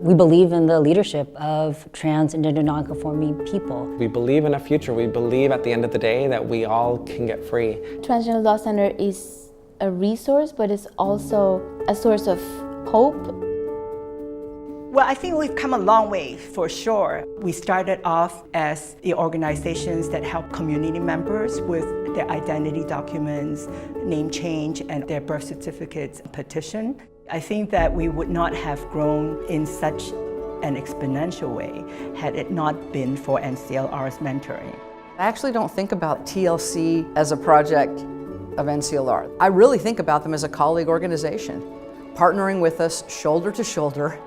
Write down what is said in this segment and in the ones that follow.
We believe in the leadership of trans and gender nonconforming people. We believe in a future. We believe at the end of the day that we all can get free. Transgender Law Center is a resource, but it's also a source of hope. Well, I think we've come a long way, for sure. We started off as the organizations that help community members with their identity documents, name change, and their birth certificates petition. I think that we would not have grown in such an exponential way had it not been for NCLR's mentoring. I actually don't think about TLC as a project of NCLR. I really think about them as a colleague organization, partnering with us shoulder to shoulder,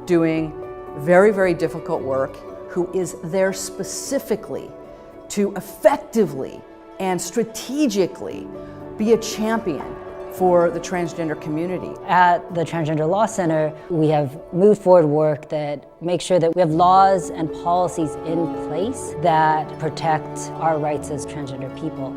doing very, very difficult work, who is there specifically to effectively and strategically be a champion for the transgender community. At the Transgender Law Center, we have moved forward work that makes sure that we have laws and policies in place that protect our rights as transgender people.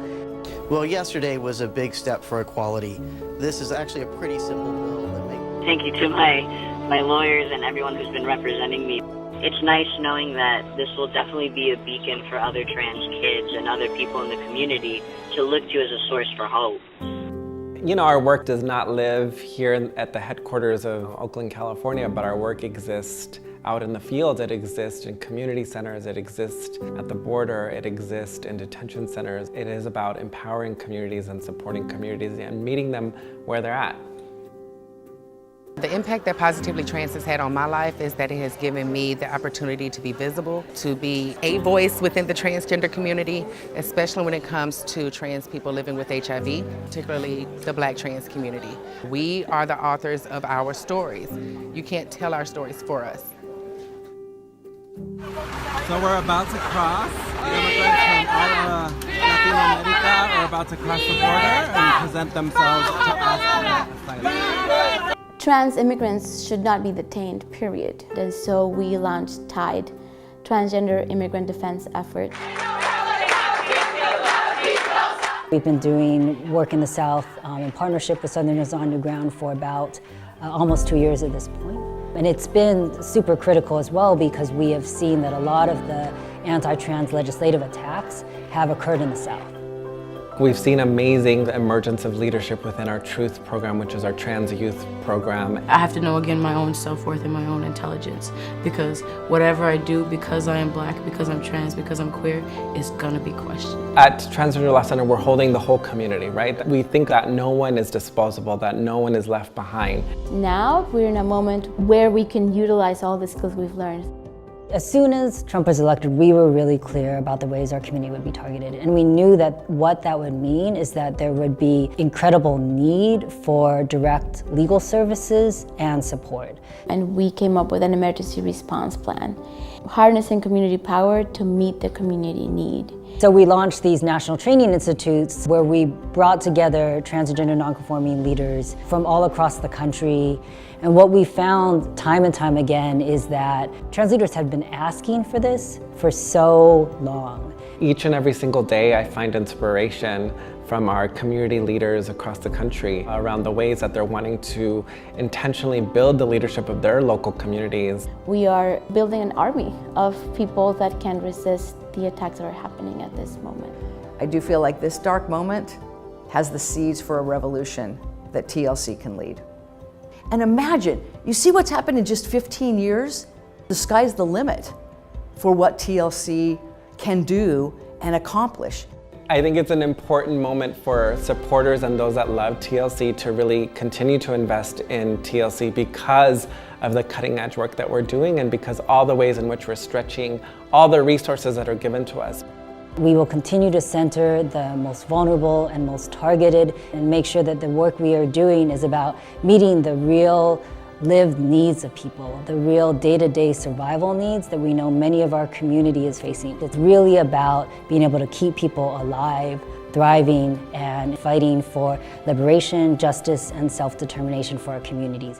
Well, yesterday was a big step for equality. This is actually a pretty simple bill that makes... Thank you to my lawyers and everyone who's been representing me. It's nice knowing that this will definitely be a beacon for other trans kids and other people in the community to look to as a source for hope. You know, our work does not live here at the headquarters of Oakland, California, but our work exists out in the field. It exists in community centers, it exists at the border, it exists in detention centers. It is about empowering communities and supporting communities and meeting them where they're at. The impact that Positively Trans has had on my life is that it has given me the opportunity to be visible, to be a voice within the transgender community, especially when it comes to trans people living with HIV, particularly the Black trans community. We are the authors of our stories. You can't tell our stories for us. So we're about to cross. Immigrants from all Latin America are about to cross the border and present themselves to us for asylum. Trans immigrants should not be detained, period. And so we launched TIDE, Transgender Immigrant Defense Effort. We've been doing work in the South in partnership with Southerners on New Ground for about almost 2 years at this point. And it's been super critical as well because we have seen that a lot of the anti-trans legislative attacks have occurred in the South. We've seen amazing emergence of leadership within our Truth program, which is our trans youth program. I have to know again my own self-worth and my own intelligence, because whatever I do, because I am Black, because I'm trans, because I'm queer, is gonna be questioned. At Transgender Law Center, we're holding the whole community, right? We think that no one is disposable, that no one is left behind. Now we're in a moment where we can utilize all the skills we've learned. As soon as Trump was elected, we were really clear about the ways our community would be targeted. And we knew that what that would mean is that there would be incredible need for direct legal services and support. And we came up with an emergency response plan, harnessing community power to meet the community need. So we launched these national training institutes where we brought together trans and gender nonconforming leaders from all across the country. And what we found time and time again is that trans leaders had been asking for this for so long. Each and every single day I find inspiration from our community leaders across the country around the ways that they're wanting to intentionally build the leadership of their local communities. We are building an army of people that can resist the attacks that are happening at this moment. I do feel like this dark moment has the seeds for a revolution that TLC can lead. And imagine, you see what's happened in just 15 years? The sky's the limit for what TLC can do and accomplish. I think it's an important moment for supporters and those that love TLC to really continue to invest in TLC because of the cutting edge work that we're doing and because all the ways in which we're stretching all the resources that are given to us. We will continue to center the most vulnerable and most targeted and make sure that the work we are doing is about meeting the real lived needs of people, the real day-to-day survival needs that we know many of our community is facing. It's really about being able to keep people alive, thriving, and fighting for liberation, justice, and self-determination for our communities.